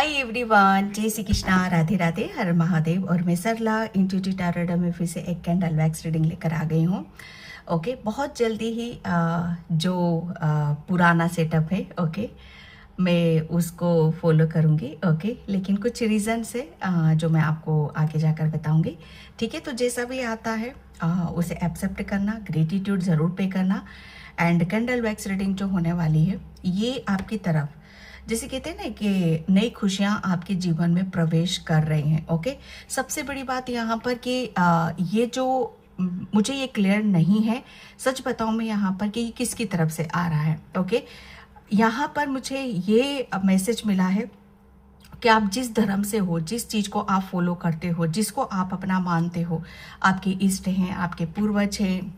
Hi everyone, जय श्री कृष्णा, राधे राधे, हर महादेव। और मैं सरला इंट्यूटिव टैरो में फिर से एक कैंडल वैक्स रीडिंग लेकर आ गई हूँ। ओके, बहुत जल्दी ही जो पुराना सेटअप है, ओके, मैं उसको फॉलो करूँगी। ओके, लेकिन कुछ रीज़न से जो मैं आपको आगे जाकर बताऊँगी। ठीक है, तो जैसा भी आता है उसे एक्सेप्ट करना, ग्रेटिट्यूड ज़रूर पे करना। एंड कैंडल वैक्स रीडिंग जो होने वाली है, ये आपकी तरफ जैसे कहते हैं ना कि नई खुशियां आपके जीवन में प्रवेश कर रही हैं। ओके, सबसे बड़ी बात यहाँ पर कि ये जो मुझे ये क्लियर नहीं है, सच बताऊं मैं यहाँ पर कि ये किसकी तरफ से आ रहा है। ओके, यहाँ पर मुझे ये मैसेज मिला है कि आप जिस धर्म से हो, जिस चीज़ को आप फॉलो करते हो, जिसको आप अपना मानते हो, आपके इष्ट हैं, आपके पूर्वज हैं,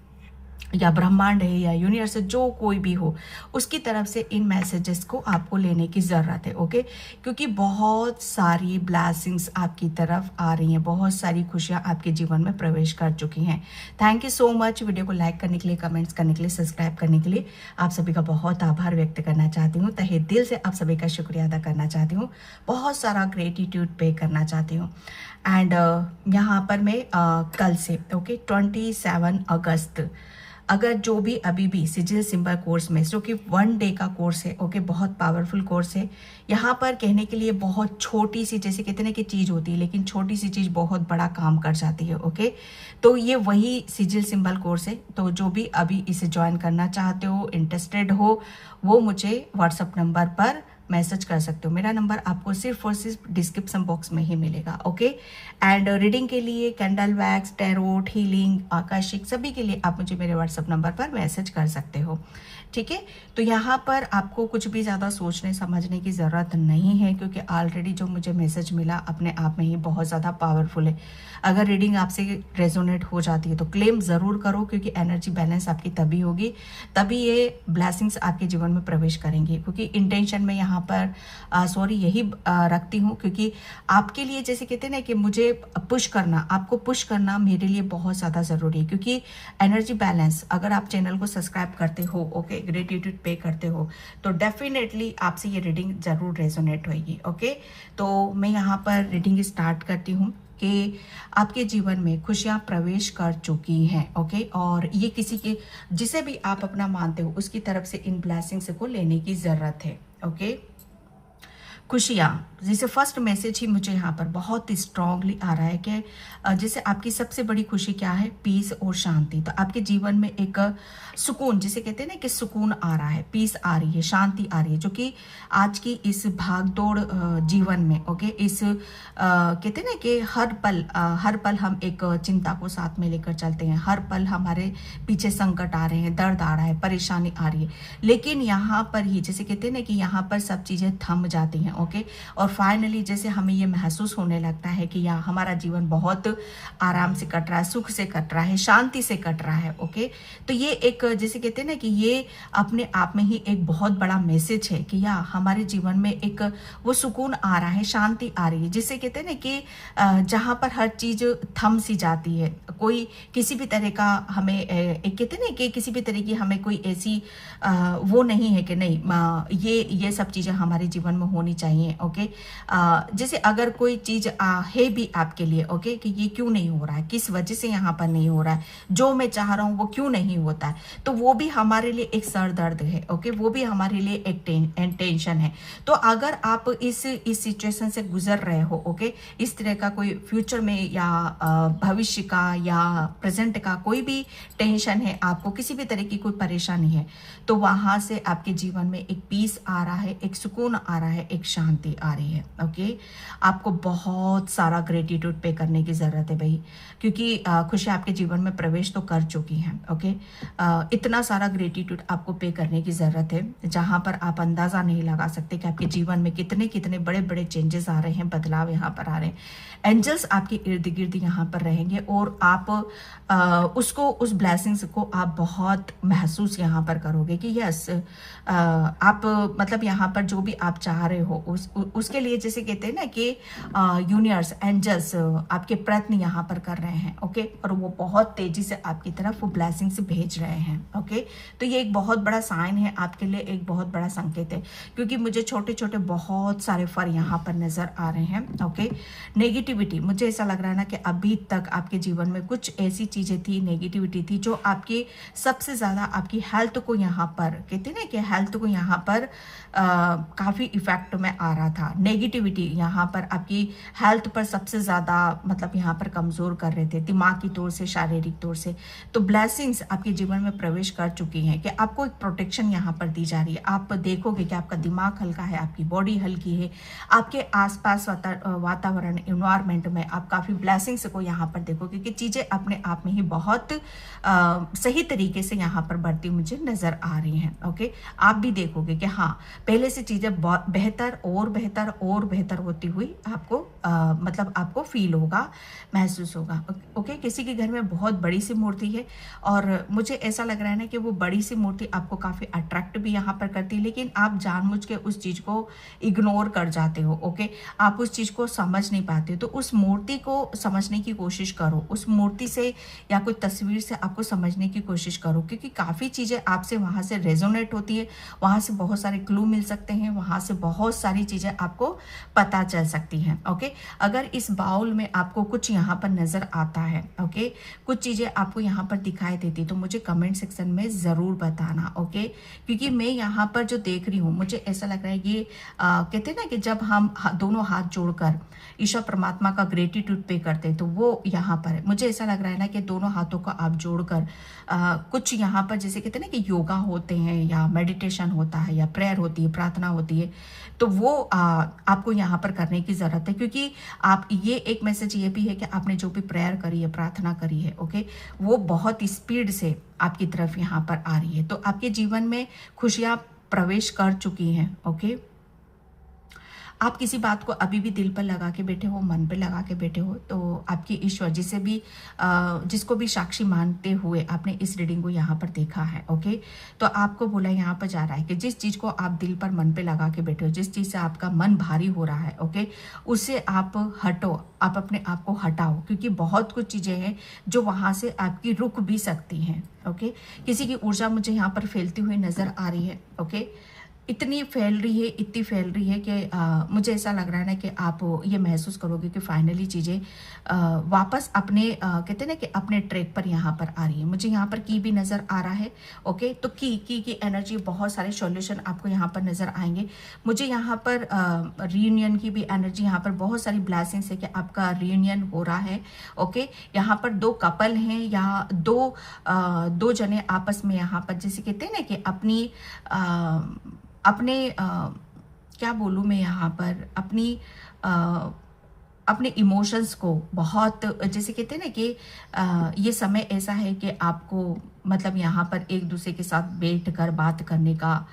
या ब्रह्मांड है, या यूनिवर्स, जो कोई भी हो, उसकी तरफ से इन मैसेजेस को आपको लेने की ज़रूरत है। ओके, क्योंकि बहुत सारी ब्लेसिंग्स आपकी तरफ आ रही हैं, बहुत सारी खुशियां आपके जीवन में प्रवेश कर चुकी हैं। Thank you so much. Video को लाइक करने के लिए, कमेंट्स करने के लिए, सब्सक्राइब करने के लिए आप सभी का बहुत आभार व्यक्त करना चाहती हूँ। तहे दिल से आप सभी का शुक्रिया अदा करना चाहती हूँ, बहुत सारा ग्रेटिट्यूड पे करना चाहती हूँ। एंड यहाँ पर मैं कल से, ओके, 27 अगस्त, अगर जो भी अभी भी सिजिल सिंबल कोर्स में, जो कि 1 डे का कोर्स है, ओके, बहुत पावरफुल कोर्स है। यहाँ पर कहने के लिए बहुत छोटी सी, जैसे कहते हैं ना कि चीज़ होती है, लेकिन छोटी सी चीज़ बहुत बड़ा काम कर जाती है। ओके, तो ये वही सिजिल सिंबल कोर्स है। तो जो भी अभी इसे ज्वाइन करना चाहते हो, इंटरेस्टेड हो, वो मुझे व्हाट्सअप नंबर पर मैसेज कर सकते हो। मेरा नंबर आपको सिर्फ और सिर्फ डिस्क्रिप्शन बॉक्स में ही मिलेगा। ओके, एंड रीडिंग के लिए, candle wax, tarot, healing, Akashic, सभी के लिए आप मुझे मेरे व्हाट्सएप नंबर पर मैसेज कर सकते हो। ठीक है, तो यहाँ पर आपको कुछ भी ज़्यादा सोचने समझने की ज़रूरत नहीं है, क्योंकि ऑलरेडी जो मुझे मैसेज मिला अपने आप में ही बहुत ज़्यादा पावरफुल है। अगर रीडिंग आपसे रेजोनेट हो जाती है तो क्लेम ज़रूर करो, क्योंकि एनर्जी बैलेंस आपकी तभी होगी, तभी ये ब्लेसिंग्स आपके जीवन में प्रवेश करेंगी। क्योंकि इंटेंशन में यहाँ पर यही रखती हूँ, क्योंकि आपके लिए, जैसे कहते हैं ना कि मुझे पुश करना, आपको पुश करना मेरे लिए बहुत ज़्यादा ज़रूरी है। क्योंकि एनर्जी बैलेंस, अगर आप चैनल को सब्सक्राइब करते हो, ओके, ग्रेटिट्यूड पे करते हो, तो डेफिनेटली आपसे ये रीडिंग ज़रूर रेजोनेट होगी। ओके, तो मैं यहाँ पर रीडिंग स्टार्ट करती हूँ कि आपके जीवन में खुशियाँ प्रवेश कर चुकी हैं। ओके, और ये किसी के, जिसे भी आप अपना मानते हो, उसकी तरफ से इन ब्लेसिंग्स को लेने की ज़रूरत है। ओके, खुशियाँ, जैसे फर्स्ट मैसेज ही मुझे यहाँ पर बहुत स्ट्रांगली आ रहा है कि जैसे आपकी सबसे बड़ी खुशी क्या है, पीस और शांति। तो आपके जीवन में एक सुकून, जिसे कहते हैं ना कि सुकून आ रहा है, पीस आ रही है, शांति आ रही है, जो कि आज की इस भागदौड़ जीवन में, ओके, इस कहते हैं ना कि हर पल हम एक चिंता को साथ में लेकर चलते हैं, हर पल हमारे पीछे संकट आ रहे हैं, दर्द आ रहा है, परेशानी आ रही है, लेकिन यहाँ पर ही, जैसे कहते हैं ना कि यहाँ पर सब चीज़ें थम जाती हैं। ओके, और फाइनली जैसे हमें ये महसूस होने लगता है कि यहाँ हमारा जीवन बहुत आराम से कट रहा है, सुख से कट रहा है, शांति से कट रहा है। ओके, तो ये एक, जैसे कहते हैं ना कि ये अपने आप में ही एक बहुत बड़ा मैसेज है कि यहाँ हमारे जीवन में एक वो सुकून आ रहा है, शांति आ रही है, जिससे कहते हैं ना कि जहाँ पर हर चीज़ थम सी जाती है, कोई किसी भी तरह का हमें एक कहते हैं ना कि किसी भी तरह की हमें कोई ऐसी वो नहीं है कि नहीं, ये सब चीज़ें हमारे जीवन में होनी चाहिए। ओके, जैसे अगर कोई चीज़ है भी आपके लिए, ओके, कि ये क्यों नहीं हो रहा है, किस वजह से यहाँ पर नहीं हो रहा है, जो मैं चाह रहा हूँ वो क्यों नहीं होता है, तो वो भी हमारे लिए एक सर दर्द है। ओके, वो भी हमारे लिए एक टेंशन है। तो अगर आप इस सिचुएशन से गुजर रहे हो, ओके, इस तरह का कोई फ्यूचर में या भविष्य का या प्रेजेंट का कोई भी टेंशन है, आपको किसी भी तरह की कोई परेशानी है, तो वहाँ से आपके जीवन में एक पीस आ रहा है, एक सुकून आ रहा है, एक शांति आ रही है। ओके, आपको बहुत सारा ग्रेटिट्यूड पे करने की ज़रूरत है भाई, क्योंकि खुशी आपके जीवन में प्रवेश तो कर चुकी हैं। ओके, इतना सारा ग्रेटिट्यूड आपको पे करने की ज़रूरत है, जहाँ पर आप अंदाज़ा नहीं लगा सकते कि आपके जीवन में कितने कितने बड़े बड़े चेंजेस आ रहे हैं, बदलाव यहाँ पर आ रहे हैं। एंजल्स आपके इर्द गिर्द यहाँ पर रहेंगे, और आप उस ब्लेसिंग्स को आप बहुत महसूस यहाँ पर करोगे कि यस, आप मतलब यहाँ पर जो भी आप चाह रहे हो उसके उसके लिए जैसे कहते हैं ना कि यूनिवर्स एंजल्स आपके प्रयत्न यहाँ पर कर रहे हैं, ओके, और वो बहुत तेजी से आपकी तरफ वो ब्लेसिंग्स भेज रहे हैं, ओके। तो ये एक बहुत बड़ा साइन है आपके लिए, एक बहुत बड़ा संकेत है, क्योंकि मुझे छोटे छोटे बहुत सारे फर यहाँ पर नजर आ रहे हैं, ओके। नेगेटिविटी, मुझे ऐसा लग रहा है ना कि अभी तक आपके जीवन में कुछ ऐसी चीजें थी, नेगेटिविटी थी, जो आपकी सबसे ज्यादा आपकी हेल्थ को यहाँ पर कहते हैं ना कि हेल्थ को यहाँ पर काफी इफेक्ट में आ रहा था। नेगेटिविटी यहाँ पर आपकी हेल्थ पर सबसे ज्यादा मतलब यहाँ पर कमजोर कर रहे थे, दिमागी तौर से, शारीरिक तौर से। तो ब्लेसिंग्स आपके जीवन में प्रवेश कर चुकी हैं कि आपको एक प्रोटेक्शन यहाँ पर दी जा रही है। आप देखोगे कि आपका दिमाग हल्का है, आपकी बॉडी हल्की है, आपके आसपास वातावरण इन्वायरमेंट में आप काफी ब्लेसिंग्स को यहाँ पर देखोगे कि चीजें अपने आप में ही बहुत सही तरीके से यहाँ पर बढ़ती मुझे नजर आ रही हैं, ओके। आप भी देखोगे कि हाँ, पहले से चीजें बेहतर और बेहतर और बेहतर होती हुई आपको मतलब आपको फील होगा, महसूस होगा, ओके। किसी के घर में बहुत बड़ी सी मूर्ति है और मुझे ऐसा लग रहा है ना कि वो बड़ी सी मूर्ति आपको काफी अट्रैक्ट भी यहाँ पर करती है, लेकिन आप जानबूझ के उस चीज को इग्नोर कर जाते हो, ओके। आप उस चीज को समझ नहीं पाते, तो उस मूर्ति को समझने की कोशिश करो, उस मूर्ति से या कोई तस्वीर से आपको समझने की कोशिश करो, क्योंकि काफी चीजें आपसे वहां से रेजोनेट होती है, वहां से बहुत सारे क्लू मिल सकते हैं, वहां से बहुत सारी चीजें आपको पता चल सकती हैं, ओके। अगर इस बाउल में आपको कुछ यहाँ पर नजर आता है, ओके, कुछ चीजें आपको यहाँ पर दिखाई देती, तो मुझे कमेंट सेक्शन में जरूर बताना, ओके। क्योंकि मैं यहाँ पर जो देख रही हूँ, मुझे ऐसा लग रहा है ये कहते हैं ना कि जब हम दोनों हाथ जोड़कर ईश्वर परमात्मा का ग्रेटिट्यूड पे करते हैं, तो वो यहाँ पर है। मुझे ऐसा लग रहा है ना कि दोनों हाथों को आप जोड़कर कुछ यहाँ पर जैसे कहते हैं ना कि योगा होते हैं या मेडिटेशन होता है या प्रेयर होती है, प्रार्थना होती है, तो वो आपको यहाँ पर करने की जरूरत है, क्योंकि आप ये एक मैसेज ये भी है कि आपने जो भी प्रेयर करी है, प्रार्थना करी है, ओके, वो बहुत स्पीड से आपकी तरफ यहाँ पर आ रही है। तो आपके जीवन में खुशियाँ प्रवेश कर चुकी हैं, ओके। आप किसी बात को अभी भी दिल पर लगा के बैठे हो, मन पे लगा के बैठे हो, तो आपके ईश्वर जिसे भी जिसको भी साक्षी मानते हुए आपने इस रीडिंग को यहाँ पर देखा है, ओके, तो आपको बोला यहाँ पर जा रहा है कि जिस चीज को आप दिल पर मन पे लगा के बैठे हो, जिस चीज से आपका मन भारी हो रहा है, ओके, उससे आप हटो, आप अपने आप को हटाओ, क्योंकि बहुत कुछ चीजें हैं जो वहां से आपकी रुक भी सकती हैं, ओके। किसी की ऊर्जा मुझे यहाँ पर फैलती हुई नजर आ रही है, ओके, इतनी फैल रही है, इतनी फैल रही है कि मुझे ऐसा लग रहा है ना कि आप ये महसूस करोगे कि फाइनली चीज़ें वापस अपने कहते हैं ना कि अपने ट्रैक पर यहाँ पर आ रही है। मुझे यहाँ पर की भी नज़र आ रहा है, ओके। तो की एनर्जी, बहुत सारे सॉल्यूशन आपको यहाँ पर नज़र आएंगे। मुझे यहाँ पर रीयूनियन की भी एनर्जी, यहाँ पर बहुत सारी ब्लेसिंग्स है कि आपका रीयूनियन हो रहा है, ओके। यहाँ पर दो कपल हैं या दो जने आपस में यहाँ पर जैसे कहते हैं ना कि अपने क्या बोलूँ मैं यहाँ पर अपने इमोशंस को बहुत जैसे कहते हैं ना कि ये समय ऐसा है कि आपको मतलब यहाँ पर एक दूसरे के साथ बैठ कर बात करने का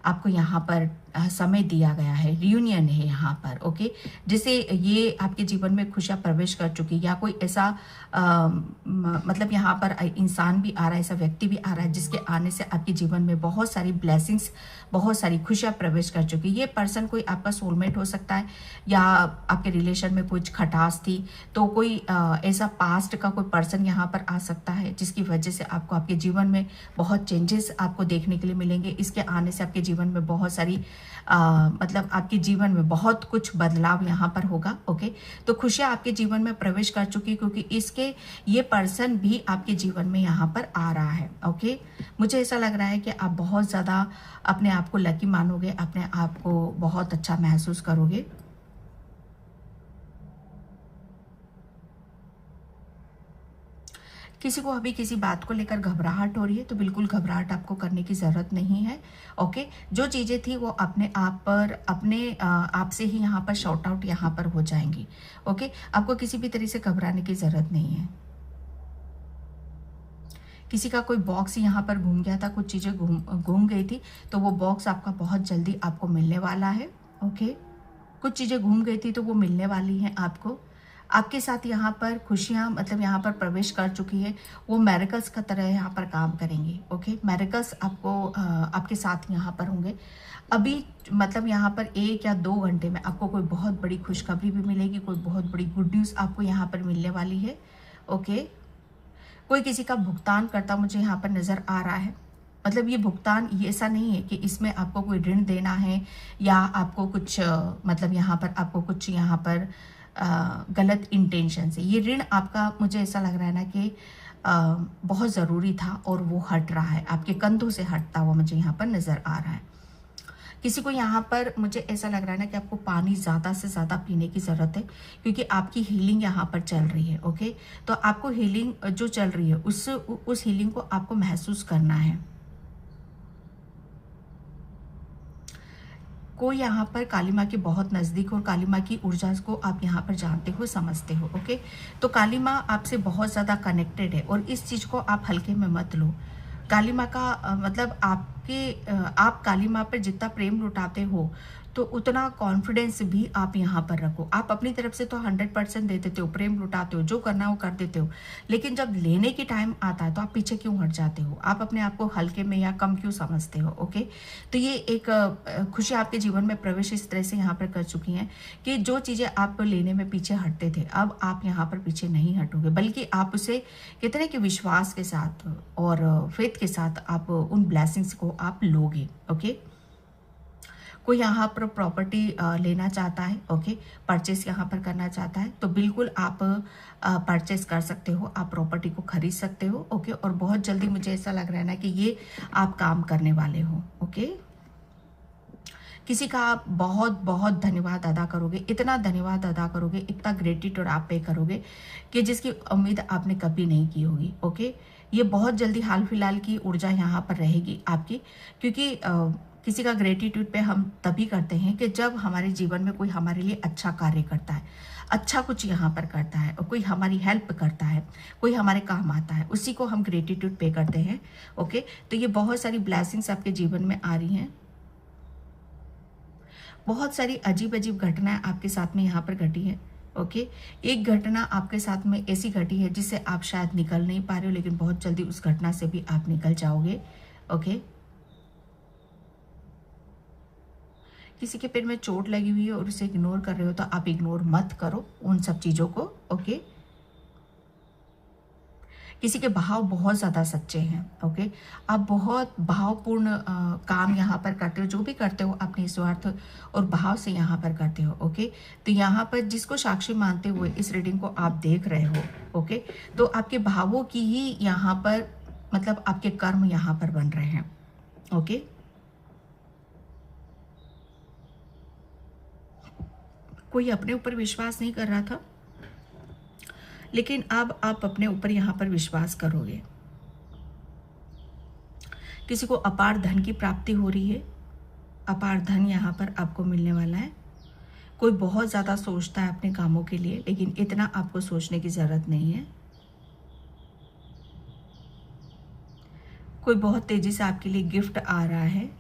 आपको यहाँ पर समय दिया गया है, रियूनियन है यहाँ पर, ओके। जैसे ये आपके जीवन में खुशियाँ प्रवेश कर चुकी, या कोई ऐसा मतलब यहाँ पर इंसान भी आ रहा है, ऐसा व्यक्ति भी आ रहा है जिसके आने से आपके जीवन में बहुत सारी ब्लेसिंग्स, बहुत सारी खुशियाँ प्रवेश कर चुकी। ये पर्सन कोई आपका सोलमेट हो सकता है, या आपके रिलेशन में कुछ खटास थी, तो कोई ऐसा पास्ट का कोई पर्सन यहाँ पर आ सकता है जिसकी वजह से आपको आपके जीवन में बहुत चेंजेस आपको देखने के लिए मिलेंगे। इसके आने से आपके जीवन में बहुत सारी मतलब आपके जीवन में बहुत कुछ बदलाव यहाँ पर होगा, ओके। तो खुशियाँ आपके जीवन में प्रवेश कर चुकी, क्योंकि ये पर्सन भी आपके जीवन में यहाँ पर आ रहा है, ओके। मुझे ऐसा लग रहा है कि आप बहुत ज़्यादा अपने आप को लकी मानोगे, अपने आप को बहुत अच्छा महसूस करोगे। किसी को अभी किसी बात को लेकर घबराहट हो रही है, तो बिल्कुल घबराहट आपको करने की ज़रूरत नहीं है, ओके। जो चीज़ें थी वो अपने आप पर अपने आप से ही यहाँ पर शॉर्ट आउट यहाँ पर हो जाएंगी, ओके। आपको किसी भी तरह से घबराने की ज़रूरत नहीं है। किसी का कोई बॉक्स यहाँ पर घूम गया था, कुछ चीज़ें घूम गई थी, तो वो बॉक्स आपका बहुत जल्दी आपको मिलने वाला है, ओके। कुछ चीज़ें घूम गई थी तो वो मिलने वाली हैं आपको। आपके साथ यहाँ पर खुशियाँ मतलब यहाँ पर प्रवेश कर चुकी है, वो मैरिकल्स का तरह यहाँ पर काम करेंगी। ओके, मैरिकल्स आपको आपके साथ यहाँ पर होंगे अभी। मतलब यहाँ पर 1 या 2 घंटे में आपको कोई बहुत बड़ी खुशखबरी भी मिलेगी, कोई बहुत बड़ी गुड न्यूज़ आपको यहाँ पर मिलने वाली है। ओके, कोई किसी का भुगतान करता मुझे यहाँ पर नज़र आ रहा है। मतलब ये भुगतान ये ऐसा नहीं है कि इसमें आपको कोई ऋण देना है या आपको कुछ मतलब यहाँ पर आपको कुछ यहाँ पर गलत इंटेंशन से ये ऋण आपका, मुझे ऐसा लग रहा है ना कि बहुत ज़रूरी था और वो हट रहा है, आपके कंधों से हटता हुआ मुझे यहाँ पर नज़र आ रहा है। किसी को यहाँ पर मुझे ऐसा लग रहा है ना कि आपको पानी ज़्यादा से ज़्यादा पीने की ज़रूरत है, क्योंकि आपकी हीलिंग यहाँ पर चल रही है। ओके, तो आपको हीलिंग जो चल रही है उस हीलिंग को आपको महसूस करना है। कोई यहाँ पर काली माँ के बहुत नज़दीक और काली माँ की ऊर्जा को आप यहाँ पर जानते हो, समझते हो। ओके, तो काली माँ आपसे बहुत ज़्यादा कनेक्टेड है और इस चीज़ को आप हल्के में मत लो। काली माँ का मतलब आप काली माँ पर जितना प्रेम लुटाते हो तो उतना कॉन्फिडेंस भी आप यहाँ पर रखो। आप अपनी तरफ से तो 100% दे देते हो, प्रेम लुटाते हो, जो करना है वो कर देते हो, लेकिन जब लेने की टाइम आता है तो आप पीछे क्यों हट जाते हो? आप अपने आप को हल्के में या कम क्यों समझते हो? ओके, तो ये एक खुशी आपके जीवन में प्रवेश इस तरह से यहाँ पर कर चुकी हैं कि जो चीज़ें आप लेने में पीछे हटते थे, अब आप यहाँ पर पीछे नहीं हटोगे, बल्कि आप उसे कितने के विश्वास के साथ और फेथ के साथ आप उन ब्लेसिंग्स को आप लोगे। ओके, कोई यहाँ पर प्रॉपर्टी लेना चाहता है, ओके, परचेस यहाँ पर करना चाहता है, तो बिल्कुल आप परचेस कर सकते हो, आप प्रॉपर्टी को खरीद सकते हो। ओके, और बहुत जल्दी मुझे ऐसा लग रहा है ना कि ये आप काम करने वाले हो। ओके, किसी का आप बहुत बहुत धन्यवाद अदा करोगे, इतना धन्यवाद अदा करोगे, इतना ग्रेटिट्यूड आप पे करोगे कि जिसकी उम्मीद आपने कभी नहीं की होगी। ओके, ये बहुत जल्दी हाल फिलहाल की ऊर्जा यहाँ पर रहेगी आपकी, क्योंकि किसी का ग्रेटिट्यूड पे हम तभी करते हैं कि जब हमारे जीवन में कोई हमारे लिए अच्छा कार्य करता है, अच्छा कुछ यहाँ पर करता है, और कोई हमारी हेल्प करता है, कोई हमारे काम आता है, उसी को हम ग्रेटिट्यूड पे करते हैं। ओके, तो ये बहुत सारी ब्लेसिंग्स आपके जीवन में आ रही हैं। बहुत सारी अजीब अजीब घटनाएं आपके साथ में यहाँ पर घटी है। ओके, एक घटना आपके साथ में ऐसी घटी है जिससे आप शायद निकल नहीं पा रहे हो, लेकिन बहुत जल्दी उस घटना से भी आप निकल जाओगे। ओके, किसी के पेट में चोट लगी हुई है और उसे इग्नोर कर रहे हो, तो आप इग्नोर मत करो उन सब चीज़ों को। ओके, किसी के भाव बहुत ज़्यादा सच्चे हैं। ओके, आप बहुत भावपूर्ण काम यहाँ पर करते हो, जो भी करते हो अपने स्वार्थ और भाव से यहाँ पर करते हो। ओके, तो यहाँ पर जिसको साक्षी मानते हुए इस रीडिंग को आप देख रहे हो, ओके, तो आपके भावों की ही यहाँ पर मतलब आपके कर्म यहाँ पर बन रहे हैं। ओके, कोई अपने ऊपर विश्वास नहीं कर रहा था, लेकिन अब आप अपने ऊपर यहाँ पर विश्वास करोगे। किसी को अपार धन की प्राप्ति हो रही है, अपार धन यहाँ पर आपको मिलने वाला है। कोई बहुत ज़्यादा सोचता है अपने कामों के लिए, लेकिन इतना आपको सोचने की ज़रूरत नहीं है। कोई बहुत तेज़ी से आपके लिए गिफ्ट आ रहा है।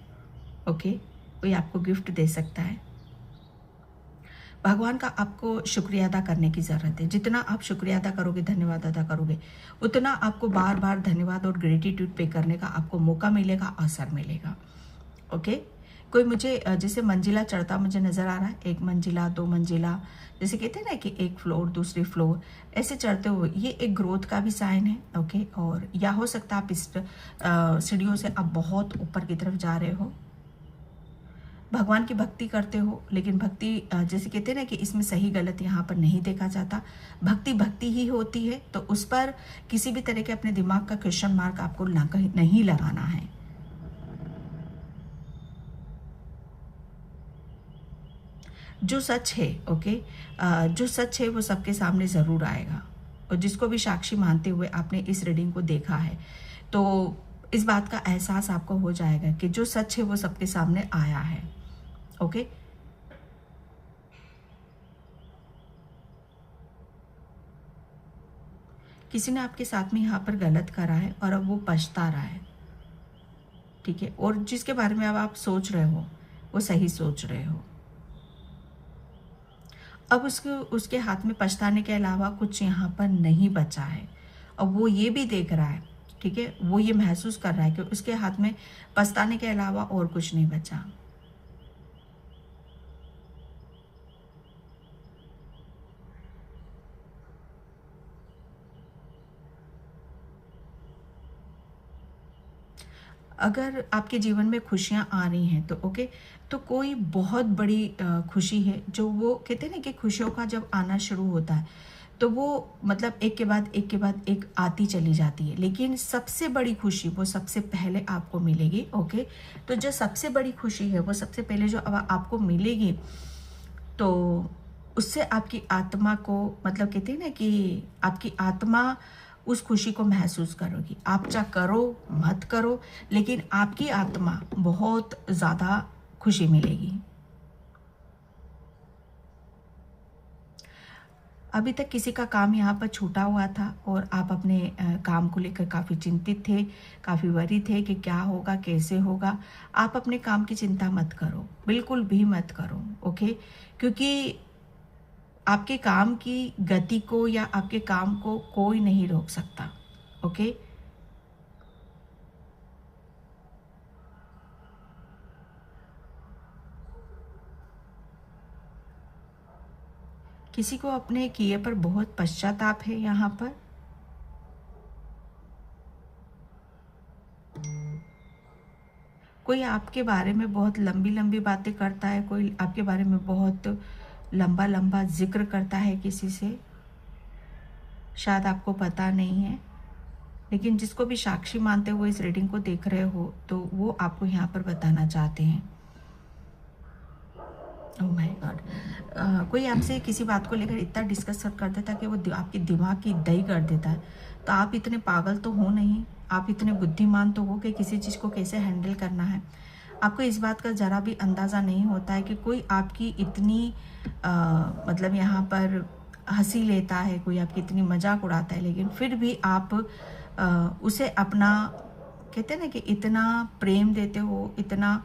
ओके, कोई आपको गिफ्ट दे सकता है। भगवान का आपको शुक्रिया अदा करने की ज़रूरत है। जितना आप शुक्रिया अदा करोगे, धन्यवाद अदा करोगे, उतना आपको बार बार धन्यवाद और ग्रेटिट्यूड पे करने का आपको मौका मिलेगा, अवसर मिलेगा। ओके, कोई मुझे जैसे मंजिला चढ़ता मुझे नज़र आ रहा है, 1 मंजिला 2 मंजिला, जैसे कहते हैं ना कि एक फ्लोर दूसरी फ्लोर ऐसे चढ़ते हुए, ये एक ग्रोथ का भी साइन है। ओके, और या हो सकता है आप इस सीढ़ियों से आप बहुत ऊपर की तरफ जा रहे हो, भगवान की भक्ति करते हो, लेकिन भक्ति जैसे कहते हैं ना कि इसमें सही गलत यहाँ पर नहीं देखा जाता, भक्ति भक्ति ही होती है। तो उस पर किसी भी तरह के अपने दिमाग का क्वेश्चन मार्क आपको नहीं लगाना है। जो सच है, ओके, जो सच है वो सबके सामने ज़रूर आएगा, और जिसको भी साक्षी मानते हुए आपने इस रीडिंग को देखा है, तो इस बात का एहसास आपको हो जाएगा कि जो सच है वो सबके सामने आया है। ओके, किसी ने आपके साथ में यहाँ पर गलत करा है और अब वो पछता रहा है। ठीक है, और जिसके बारे में अब आप सोच रहे हो वो सही सोच रहे हो। अब उसके उसके हाथ में पछताने के अलावा कुछ यहाँ पर नहीं बचा है। और वो ये भी देख रहा है, ठीक है, वो ये महसूस कर रहा है कि उसके हाथ में पछताने के अलावा और कुछ नहीं बचा। अगर आपके जीवन में खुशियाँ आ रही हैं तो ओके, तो कोई बहुत बड़ी खुशी है, जो वो कहते हैं ना कि खुशियों का जब आना शुरू होता है तो वो मतलब एक के बाद एक के बाद एक आती चली जाती है, लेकिन सबसे बड़ी खुशी वो सबसे पहले आपको मिलेगी। ओके, तो जो सबसे बड़ी खुशी है वो सबसे पहले जो अब आपको मिलेगी, तो उससे आपकी आत्मा को मतलब कहते हैं ना कि आपकी आत्मा उस खुशी को महसूस करोगी। आप चाहे करो मत करो, लेकिन आपकी आत्मा बहुत ज़्यादा खुशी मिलेगी। अभी तक किसी का काम यहाँ पर छूटा हुआ था और आप अपने काम को लेकर काफ़ी चिंतित थे, काफ़ी वरी थे कि क्या होगा, कैसे होगा। आप अपने काम की चिंता मत करो, बिल्कुल भी मत करो। ओके, क्योंकि आपके काम की गति को या आपके काम को कोई नहीं रोक सकता। ओके, किसी को अपने किए पर बहुत पश्चाताप है यहाँ पर। कोई आपके बारे में बहुत लंबी लंबी बातें करता है, कोई आपके बारे में बहुत लंबा लंबा जिक्र करता है किसी से, शायद आपको पता नहीं है, लेकिन जिसको भी साक्षी मानते हुए इस रीडिंग को देख रहे हो तो वो आपको यहाँ पर बताना चाहते हैं। ओह माय गॉड, कोई आपसे किसी बात को लेकर इतना डिस्कस कर देता है कि वो आपके दिमाग की दही कर देता है। तो आप इतने पागल तो हो नहीं, आप इतने बुद्धिमान तो हो कि किसी चीज़ को कैसे हैंडल करना है। आपको इस बात का ज़रा भी अंदाज़ा नहीं होता है कि कोई आपकी इतनी मतलब यहाँ पर हंसी लेता है, कोई आपकी इतनी मजाक उड़ाता है, लेकिन फिर भी आप उसे अपना कहते हैं ना कि इतना प्रेम देते हो, इतना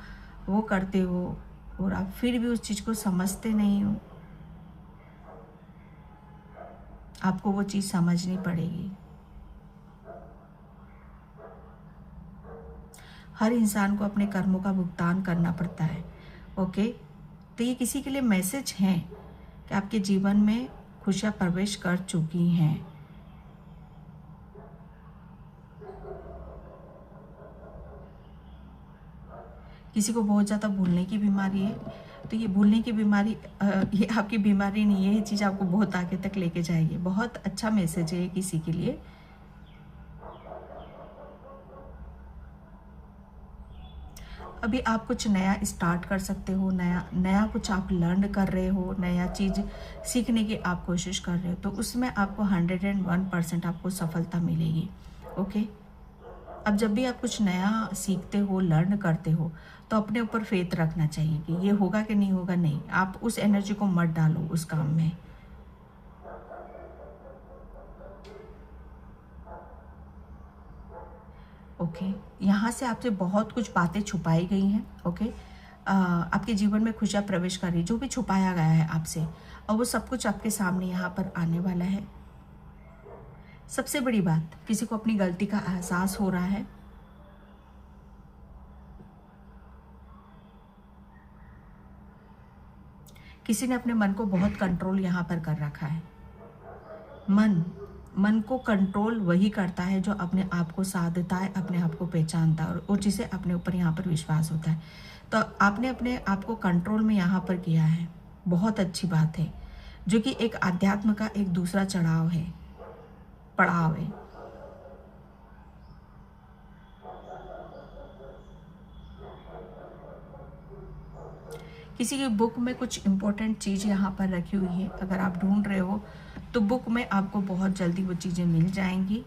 वो करते हो, और आप फिर भी उस चीज़ को समझते नहीं हो। आपको वो चीज़ समझनी पड़ेगी। हर इंसान को अपने कर्मों का भुगतान करना पड़ता है। ओके, तो ये किसी के लिए मैसेज है कि आपके जीवन में खुशियाँ प्रवेश कर चुकी हैं। किसी को बहुत ज़्यादा भूलने की बीमारी है, तो ये भूलने की बीमारी ये आपकी बीमारी नहीं है, ये चीज़ आपको बहुत आगे तक लेके जाएगी। बहुत अच्छा मैसेज है ये किसी के लिए। अभी आप कुछ नया स्टार्ट कर सकते हो, नया नया कुछ आप लर्न कर रहे हो, नया चीज़ सीखने की आप कोशिश कर रहे हो, तो उसमें आपको 101% आपको सफलता मिलेगी। ओके, अब जब भी आप कुछ नया सीखते हो, लर्न करते हो, तो अपने ऊपर फेथ रखना चाहिए कि ये होगा कि नहीं होगा। नहीं, आप उस एनर्जी को मत डालो उस काम में। ओके, यहाँ से आपसे बहुत कुछ बातें छुपाई गई हैं। ओके, आपके जीवन में खुशियाँ प्रवेश कर रही, जो भी छुपाया गया है आपसे, और वो सब कुछ आपके सामने यहाँ पर आने वाला है। सबसे बड़ी बात, किसी को अपनी गलती का एहसास हो रहा है। किसी ने अपने मन को बहुत कंट्रोल यहाँ पर कर रखा है। मन मन को कंट्रोल वही करता है जो अपने आप को साधता है, अपने आप को पहचानता है, और जिसे अपने ऊपर यहाँ पर विश्वास होता है। तो आपने अपने आप को कंट्रोल में यहाँ पर किया है, बहुत अच्छी बात है, जो कि एक आध्यात्म का एक दूसरा चढ़ाव है, पड़ाव है। किसी की बुक में कुछ इम्पोर्टेंट चीज़ यहाँ पर रखी हुई है, अगर आप ढूंढ रहे हो तो बुक में आपको बहुत जल्दी वो चीज़ें मिल जाएंगी।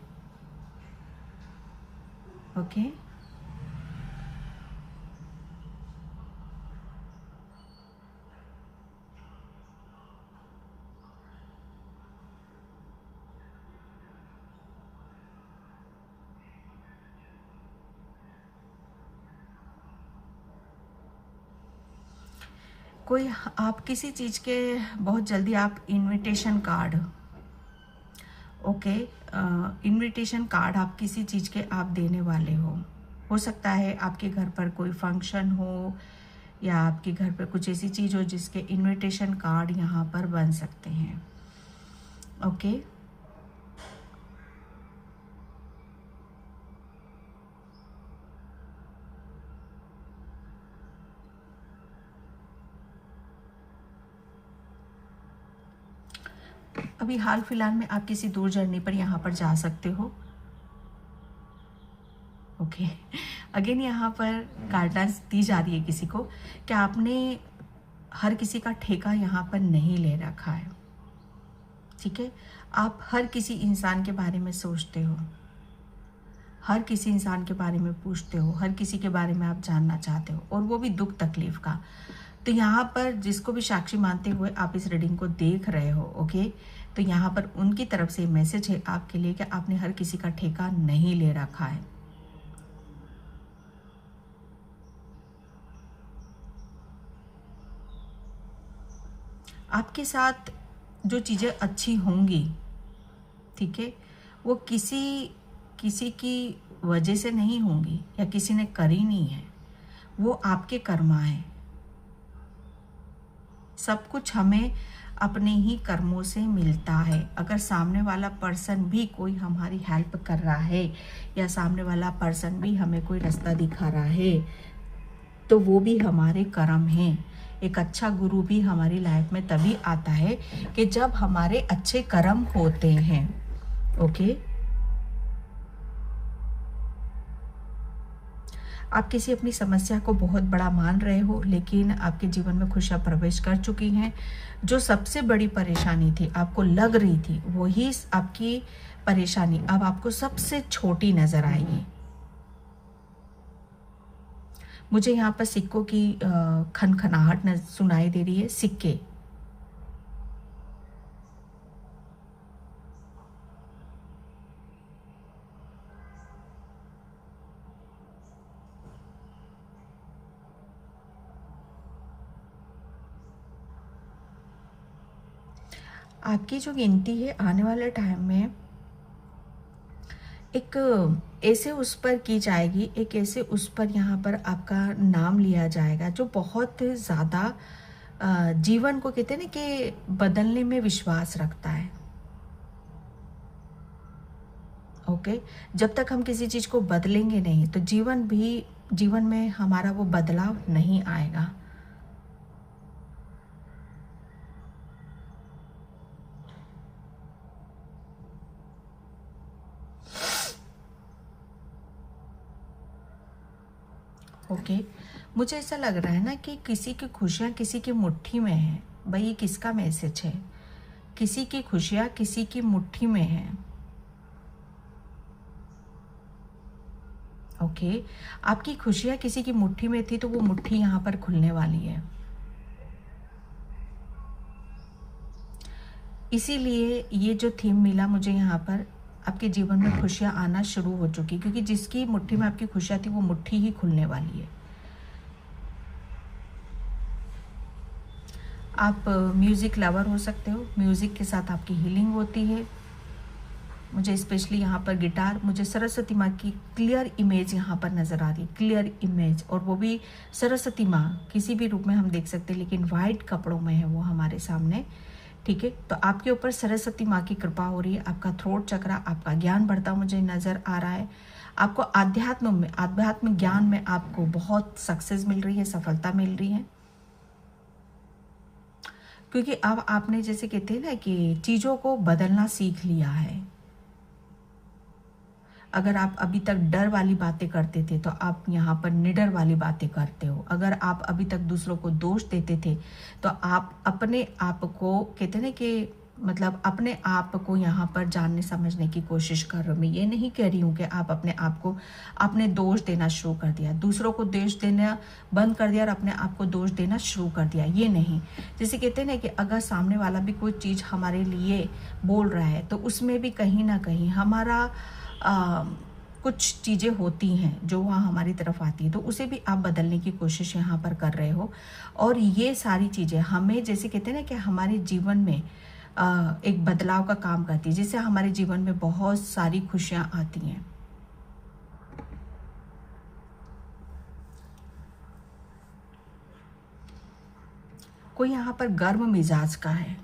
ओके, कोई आप किसी चीज़ के बहुत जल्दी आप invitation card, okay, invitation card आप किसी चीज़ के आप देने वाले हो सकता है आपके घर पर कोई फंक्शन हो या आपके घर पर कुछ ऐसी चीज़ हो जिसके इनविटेशन कार्ड यहाँ पर बन सकते हैं। ओके, अभी हाल फिलहाल में आप किसी दूर जर्नी पर यहाँ पर जा सकते हो। ओके, अगेन यहाँ पर गाइडलाइंस दी जा रही है किसी को कि आपने हर किसी का ठेका यहाँ पर नहीं ले रखा है, ठीक है। आप हर किसी इंसान के बारे में सोचते हो, हर किसी इंसान के बारे में पूछते हो, हर किसी के बारे में आप जानना चाहते हो, और वो भी दुख तकलीफ का। तो यहाँ पर जिसको भी साक्षी मानते हुए आप इस रीडिंग को देख रहे हो, ओके, तो यहाँ पर उनकी तरफ से मैसेज है आपके लिए कि आपने हर किसी का ठेका नहीं ले रखा है। आपके साथ जो चीज़ें अच्छी होंगी, ठीक है, वो किसी की वजह से नहीं होंगी या किसी ने करी नहीं है, वो आपके कर्मा है। सब कुछ हमें अपने ही कर्मों से मिलता है। अगर सामने वाला पर्सन भी कोई हमारी हेल्प कर रहा है या सामने वाला पर्सन भी हमें कोई रास्ता दिखा रहा है, तो वो भी हमारे कर्म हैं। एक अच्छा गुरु भी हमारी लाइफ में तभी आता है कि जब हमारे अच्छे कर्म होते हैं। ओके, आप किसी अपनी समस्या को बहुत बड़ा मान रहे हो, लेकिन आपके जीवन में खुशियाँ प्रवेश कर चुकी हैं। जो सबसे बड़ी परेशानी थी, आपको लग रही थी, वही आपकी परेशानी अब आपको सबसे छोटी नजर आएगी। मुझे यहाँ पर सिक्कों की खनखनाहट सुनाई दे रही है। सिक्के, आपकी जो गिनती है आने वाले टाइम में एक ऐसे उस पर की जाएगी, एक ऐसे उस पर यहाँ पर आपका नाम लिया जाएगा जो बहुत ज़्यादा जीवन को कहते हैं ना कि बदलने में विश्वास रखता है। ओके, जब तक हम किसी चीज़ को बदलेंगे नहीं तो जीवन में हमारा वो बदलाव नहीं आएगा। ओके, मुझे ऐसा लग रहा है ना कि किसी की खुशियाँ किसी की मुट्ठी में है। भाई ये किसका मैसेज है? किसी की खुशियाँ किसी की मुट्ठी में है। ओके, आपकी खुशियाँ किसी की मुट्ठी में थी तो वो मुट्ठी यहाँ पर खुलने वाली है। इसीलिए ये जो थीम मिला मुझे यहाँ पर, आपके जीवन में खुशियाँ आना शुरू हो चुकी, क्योंकि जिसकी मुट्ठी में आपकी खुशियाँ थी वो मुट्ठी ही खुलने वाली है। आप म्यूज़िक लवर हो सकते हो, म्यूज़िक के साथ आपकी हीलिंग होती है। मुझे स्पेशली यहाँ पर गिटार, मुझे सरस्वती माँ की क्लियर इमेज यहाँ पर नज़र आ रही है, क्लियर इमेज, और वो भी सरस्वती माँ किसी भी रूप में हम देख सकते हैं, लेकिन वाइट कपड़ों में है वो हमारे सामने, ठीक है। तो आपके ऊपर सरस्वती माँ की कृपा हो रही है। आपका थ्रोट चक्र, आपका ज्ञान बढ़ता मुझे नज़र आ रहा है। आपको आध्यात्म ज्ञान में आपको बहुत सक्सेस मिल रही है, सफलता मिल रही है, क्योंकि अब आपने जैसे कहते हैं ना कि चीज़ों को बदलना सीख लिया है। अगर आप अभी तक डर वाली बातें करते थे तो आप यहाँ पर निडर वाली बातें करते हो। अगर आप अभी तक दूसरों को दोष देते थे तो आप अपने आप को कहते ना कि मतलब अपने आप को यहाँ पर जानने समझने की कोशिश कर रहे हो। मैं ये नहीं कह रही हूँ कि आप अपने आप को आपने दोष देना शुरू कर दिया, दूसरों को दोष देना बंद कर दिया और अपने आप को दोष देना शुरू कर दिया, ये नहीं। जैसे कहते हैं ना कि अगर सामने वाला भी कोई चीज़ हमारे लिए बोल रहा है तो उसमें भी कहीं ना कहीं हमारा कुछ चीज़ें होती हैं जो वहाँ हमारी तरफ आती है, तो उसे भी आप बदलने की कोशिश यहाँ पर कर रहे हो। और ये सारी चीज़ें हमें, जैसे कहते हैं ना कि हमारे जीवन में एक बदलाव का काम करती है, जिससे हमारे जीवन में बहुत सारी खुशियाँ आती हैं। कोई यहाँ पर गर्म मिजाज का है,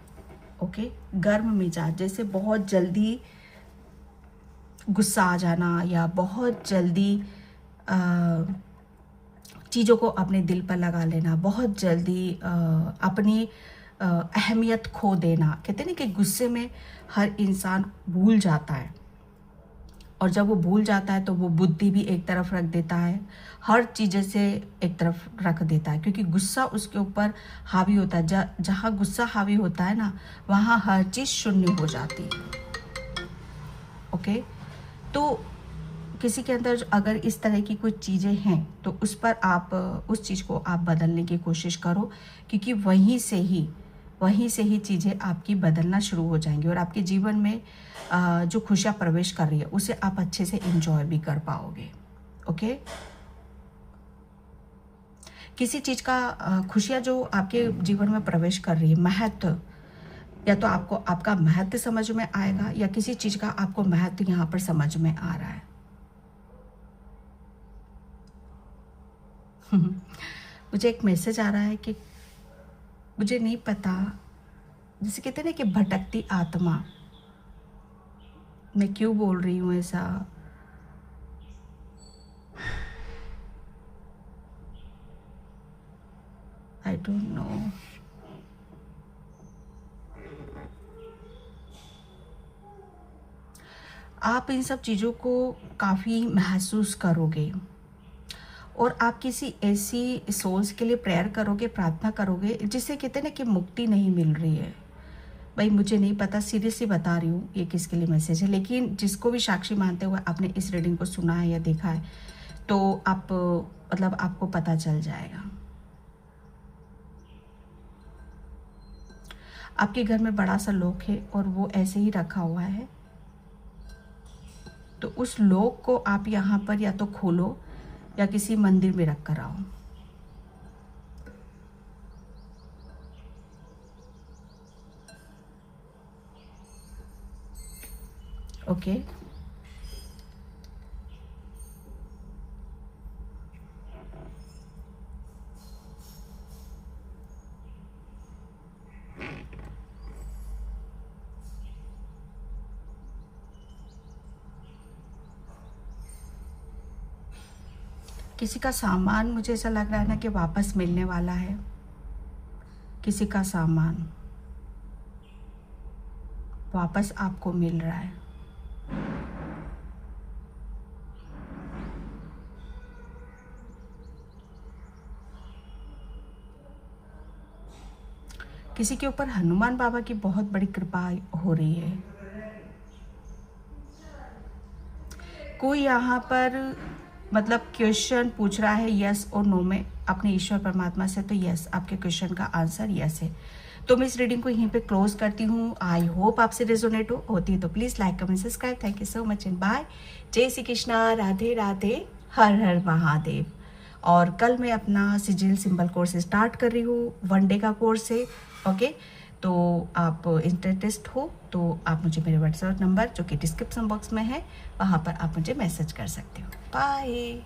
ओके, गर्म मिजाज, जैसे बहुत जल्दी गुस्सा आ जाना या बहुत जल्दी चीज़ों को अपने दिल पर लगा लेना, बहुत जल्दी अपनी अहमियत खो देना। कहते हैं ना कि गुस्से में हर इंसान भूल जाता है, और जब वो भूल जाता है तो वो बुद्धि भी एक तरफ रख देता है, हर चीज़ से एक तरफ रख देता है, क्योंकि गुस्सा उसके ऊपर हावी होता है। जहाँ गुस्सा हावी होता है ना, वहाँ हर चीज़ शून्य हो जाती है। ओके, तो किसी के अंदर अगर इस तरह की कुछ चीज़ें हैं तो उस पर आप उस चीज़ को आप बदलने की कोशिश करो, क्योंकि वहीं से ही चीज़ें आपकी बदलना शुरू हो जाएंगी, और आपके जीवन में जो खुशियाँ प्रवेश कर रही है उसे आप अच्छे से एंजॉय भी कर पाओगे। ओके, किसी चीज़ का खुशियाँ जो आपके जीवन में प्रवेश कर रही है, महत्व, या तो आपको आपका महत्व समझ में आएगा, या किसी चीज़ का आपको महत्व यहाँ पर समझ में आ रहा है। मुझे एक मैसेज आ रहा है कि मुझे नहीं पता, जैसे कहते हैं ना कि भटकती आत्मा, मैं क्यों बोल रही हूँ ऐसा, आई डोंट नो। आप इन सब चीज़ों को काफ़ी महसूस करोगे, और आप किसी ऐसी सोल्स के लिए प्रेयर करोगे, प्रार्थना करोगे, जिससे कहते हैं ना कि मुक्ति नहीं मिल रही है। भाई मुझे नहीं पता, सीरियसली बता रही हूँ ये किसके लिए मैसेज है, लेकिन जिसको भी साक्षी मानते हुए आपने इस रीडिंग को सुना है या देखा है, तो आप मतलब आपको पता चल जाएगा। आपके घर में बड़ा सा लॉक है और वो ऐसे ही रखा हुआ है, तो उस लॉक को आप यहाँ पर या तो खोलो या किसी मंदिर में रख कर आओ। ओके, किसी का सामान मुझे ऐसा लग रहा है ना कि वापस मिलने वाला है, किसी का सामान वापस आपको मिल रहा है। किसी के ऊपर हनुमान बाबा की बहुत बड़ी कृपा हो रही है। कोई यहाँ पर मतलब क्वेश्चन पूछ रहा है यस और नो में अपने ईश्वर परमात्मा से, तो यस, आपके क्वेश्चन का आंसर यस है। तो मैं इस रीडिंग को यहीं पे क्लोज करती हूँ। आई होप आपसे रेजोनेट होती है तो please like comment subscribe. Thank you so much and bye. जय श्री कृष्णा, राधे राधे, हर हर महादेव। और कल मैं अपना सिजिल सिंबल कोर्स स्टार्ट कर रही हूँ, 1 डे का कोर्स है। ओके, तो आप इंटरेस्टेड हो तो आप मुझे मेरे व्हाट्सएप नंबर जो कि डिस्क्रिप्शन बॉक्स में है वहाँ पर आप मुझे मैसेज कर सकते हो। बाय।